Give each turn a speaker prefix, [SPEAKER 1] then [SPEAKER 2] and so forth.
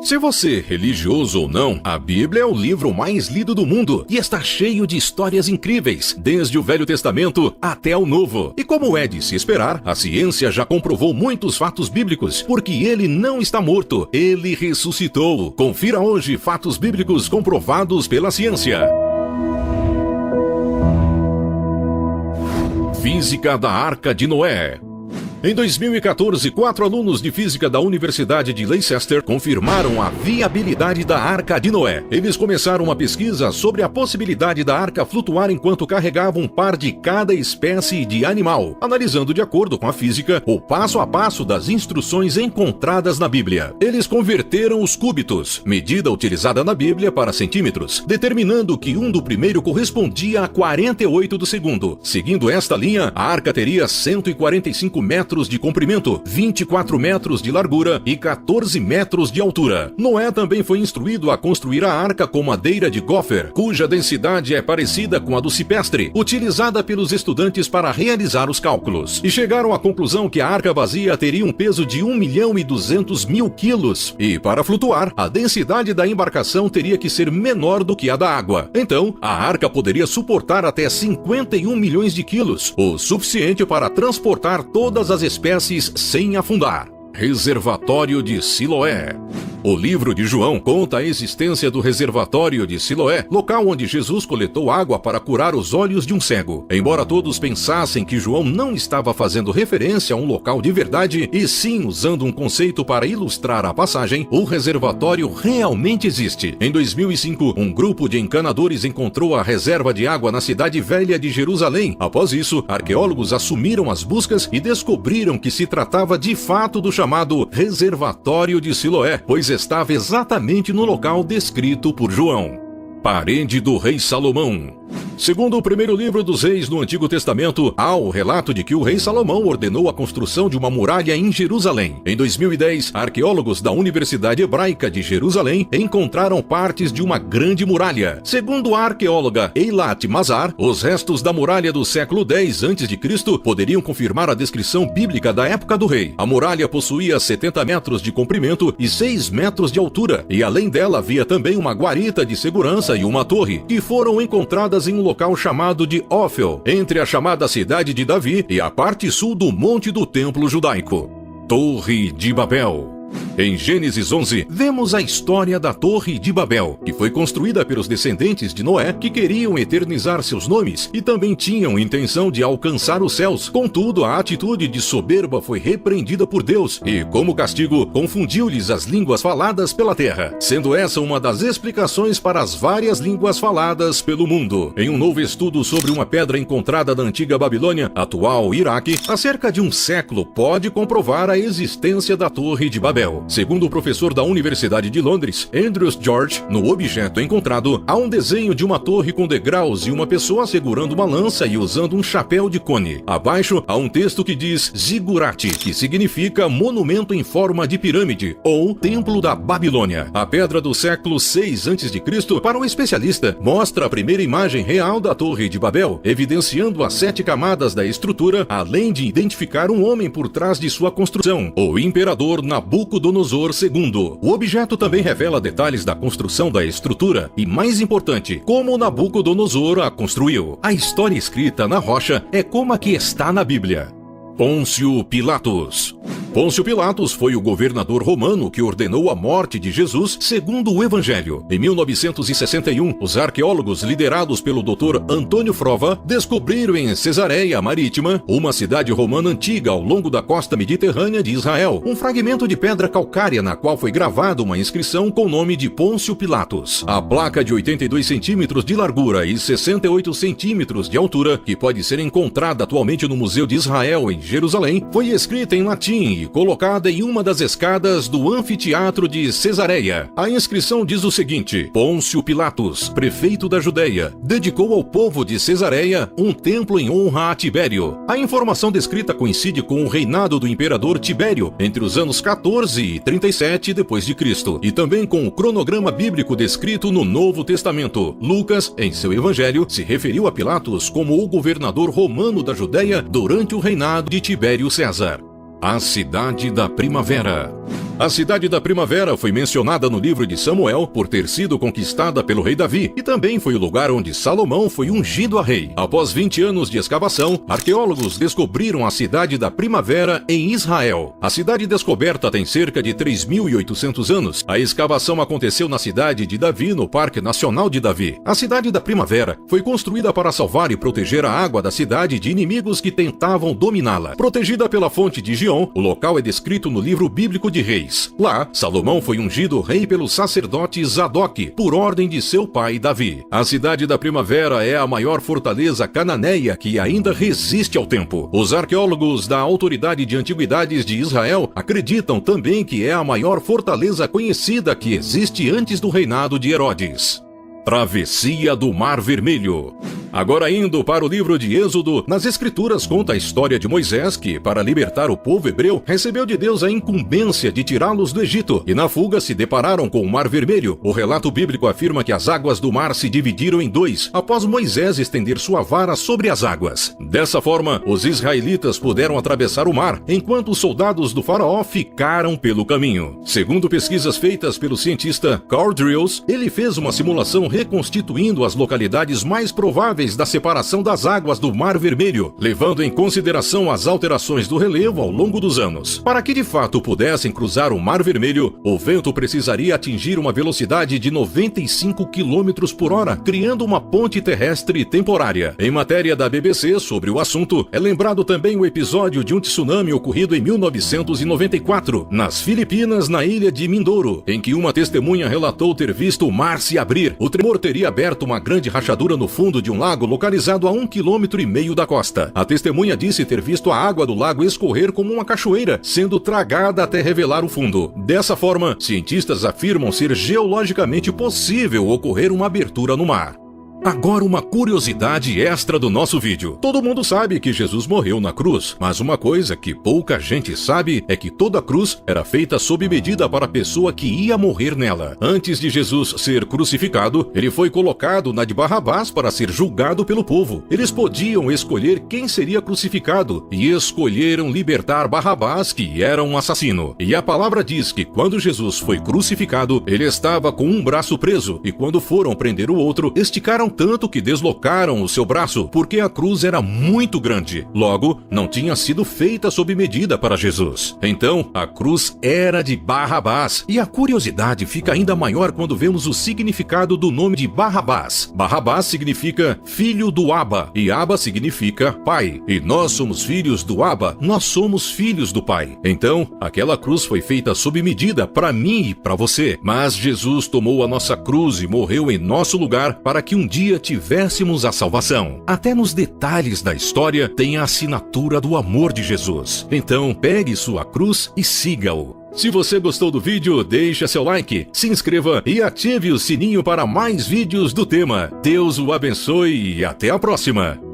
[SPEAKER 1] Se você é religioso ou não, a Bíblia é o livro mais lido do mundo e está cheio de histórias incríveis, desde o Velho Testamento até o Novo. E como é de se esperar, a ciência já comprovou muitos fatos bíblicos, porque ele não está morto, ele ressuscitou. Confira hoje fatos bíblicos comprovados pela ciência. Física da Arca de Noé. Em 2014, 4 alunos de física da Universidade de Leicester confirmaram a viabilidade da Arca de Noé. Eles começaram uma pesquisa sobre a possibilidade da arca flutuar enquanto carregava um par de cada espécie de animal, analisando de acordo com a física o passo a passo das instruções encontradas na Bíblia. Eles converteram os cúbitos, medida utilizada na Bíblia, para centímetros, determinando que 1 do primeiro correspondia a 48 do segundo. Seguindo esta linha, a arca teria 145 metros de comprimento, 24 metros de largura e 14 metros de altura. Noé também foi instruído a construir a arca com madeira de gopher, cuja densidade é parecida com a do cipestre, utilizada pelos estudantes para realizar os cálculos. E chegaram à conclusão que a arca vazia teria um peso de 1.200.000 quilos. E para flutuar, a densidade da embarcação teria que ser menor do que a da água. Então, a arca poderia suportar até 51 milhões de quilos, o suficiente para transportar todas as espécies sem afundar. Reservatório de Siloé. O livro de João conta a existência do reservatório de Siloé, local onde Jesus coletou água para curar os olhos de um cego. Embora todos pensassem que João não estava fazendo referência a um local de verdade, e sim usando um conceito para ilustrar a passagem, o reservatório realmente existe. Em 2005, um grupo de encanadores encontrou a reserva de água na cidade velha de Jerusalém. Após isso, arqueólogos assumiram as buscas e descobriram que se tratava de fato do chamado Reservatório de Siloé, pois estava exatamente no local descrito por João. Parede do rei Salomão. Segundo o primeiro livro dos reis no Antigo Testamento, há o relato de que o rei Salomão ordenou a construção de uma muralha em Jerusalém. Em 2010, arqueólogos da Universidade Hebraica de Jerusalém encontraram partes de uma grande muralha. Segundo a arqueóloga Eilat Mazar, os restos da muralha do século X a.C. poderiam confirmar a descrição bíblica da época do rei. A muralha possuía 70 metros de comprimento e 6 metros de altura, e além dela havia também uma guarita de segurança e uma torre, que foram encontradas em um local chamado de Ofel, entre a chamada cidade de Davi e a parte sul do Monte do Templo Judaico. Torre de Babel. Em Gênesis 11, vemos a história da Torre de Babel, que foi construída pelos descendentes de Noé, que queriam eternizar seus nomes e também tinham intenção de alcançar os céus. Contudo, a atitude de soberba foi repreendida por Deus e, como castigo, confundiu-lhes as línguas faladas pela terra, sendo essa uma das explicações para as várias línguas faladas pelo mundo. Em um novo estudo sobre uma pedra encontrada na antiga Babilônia, atual Iraque, há cerca de um século, pode comprovar a existência da Torre de Babel. Segundo o professor da Universidade de Londres, Andrew George, no objeto encontrado, há um desenho de uma torre com degraus e uma pessoa segurando uma lança e usando um chapéu de cone. Abaixo, há um texto que diz Zigurate, que significa monumento em forma de pirâmide, ou Templo da Babilônia. A pedra do século 6 a.C., para um especialista, mostra a primeira imagem real da Torre de Babel, evidenciando as 7 camadas da estrutura, além de identificar um homem por trás de sua construção, o imperador Nabucodonosor II. O objeto também revela detalhes da construção da estrutura e, mais importante, como Nabucodonosor a construiu. A história escrita na rocha é como a que está na Bíblia. Pôncio Pilatos. Pôncio Pilatos foi o governador romano que ordenou a morte de Jesus segundo o Evangelho. Em 1961, os arqueólogos liderados pelo Dr. Antônio Frova descobriram em Cesareia Marítima, uma cidade romana antiga ao longo da costa mediterrânea de Israel, um fragmento de pedra calcária na qual foi gravada uma inscrição com o nome de Pôncio Pilatos. A placa de 82 centímetros de largura e 68 centímetros de altura, que pode ser encontrada atualmente no Museu de Israel em Jerusalém, foi escrita em latim e colocada em uma das escadas do anfiteatro de Cesareia. A inscrição diz o seguinte: Pôncio Pilatos, prefeito da Judeia, dedicou ao povo de Cesareia um templo em honra a Tibério. A informação descrita coincide com o reinado do imperador Tibério entre os anos 14 e 37 d.C. e também com o cronograma bíblico descrito no Novo Testamento. Lucas, em seu evangelho, se referiu a Pilatos como o governador romano da Judeia durante o reinado de Tibério César. A Cidade da Primavera. A cidade da Primavera foi mencionada no livro de Samuel por ter sido conquistada pelo rei Davi e também foi o lugar onde Salomão foi ungido a rei. Após 20 anos de escavação, arqueólogos descobriram a cidade da Primavera em Israel. A cidade descoberta tem cerca de 3.800 anos. A escavação aconteceu na cidade de Davi, no Parque Nacional de Davi. A cidade da Primavera foi construída para salvar e proteger a água da cidade de inimigos que tentavam dominá-la. Protegida pela fonte de Gion, o local é descrito no livro bíblico de Reis. Lá, Salomão foi ungido rei pelo sacerdote Zadok, por ordem de seu pai Davi. A cidade da Primavera é a maior fortaleza cananeia que ainda resiste ao tempo. Os arqueólogos da Autoridade de Antiguidades de Israel acreditam também que é a maior fortaleza conhecida que existe antes do reinado de Herodes. Travessia do Mar Vermelho. Agora indo para o livro de Êxodo, nas Escrituras conta a história de Moisés que, para libertar o povo hebreu, recebeu de Deus a incumbência de tirá-los do Egito, e na fuga se depararam com o Mar Vermelho. O relato bíblico afirma que as águas do mar se dividiram em dois, após Moisés estender sua vara sobre as águas. Dessa forma, os israelitas puderam atravessar o mar, enquanto os soldados do faraó ficaram pelo caminho. Segundo pesquisas feitas pelo cientista Carl Drills, ele fez uma simulação reconstituindo as localidades mais prováveis da separação das águas do Mar Vermelho, levando em consideração as alterações do relevo ao longo dos anos. Para que de fato pudessem cruzar o Mar Vermelho, o vento precisaria atingir uma velocidade de 95 km por hora, criando uma ponte terrestre temporária. Em matéria da BBC sobre o assunto, é lembrado também o episódio de um tsunami ocorrido em 1994, nas Filipinas, na ilha de Mindoro, em que uma testemunha relatou ter visto o mar se abrir. O tremor teria aberto uma grande rachadura no fundo de um lago localizado a 1,5 km da costa. A testemunha disse ter visto a água do lago escorrer como uma cachoeira, sendo tragada até revelar o fundo. Dessa forma, cientistas afirmam ser geologicamente possível ocorrer uma abertura no mar. Agora uma curiosidade extra do nosso vídeo. Todo mundo sabe que Jesus morreu na cruz, mas uma coisa que pouca gente sabe é que toda cruz era feita sob medida para a pessoa que ia morrer nela. Antes de Jesus ser crucificado, ele foi colocado na de Barrabás para ser julgado pelo povo. Eles podiam escolher quem seria crucificado e escolheram libertar Barrabás, que era um assassino. E a palavra diz que quando Jesus foi crucificado, ele estava com um braço preso, e quando foram prender o outro, esticaram tanto que deslocaram o seu braço, porque a cruz era muito grande. Logo, não tinha sido feita sob medida para Jesus. Então, a cruz era de Barrabás. E a curiosidade fica ainda maior quando vemos o significado do nome de Barrabás. Barrabás significa filho do Abba, e Abba significa pai. E nós somos filhos do Abba, nós somos filhos do pai. Então, aquela cruz foi feita sob medida para mim e para você. Mas Jesus tomou a nossa cruz e morreu em nosso lugar para que um dia tivéssemos a salvação. Até nos detalhes da história tem a assinatura do amor de Jesus. Então, pegue sua cruz e siga-o. Se você gostou do vídeo, deixe seu like, se inscreva e ative o sininho para mais vídeos do tema. Deus o abençoe e até a próxima!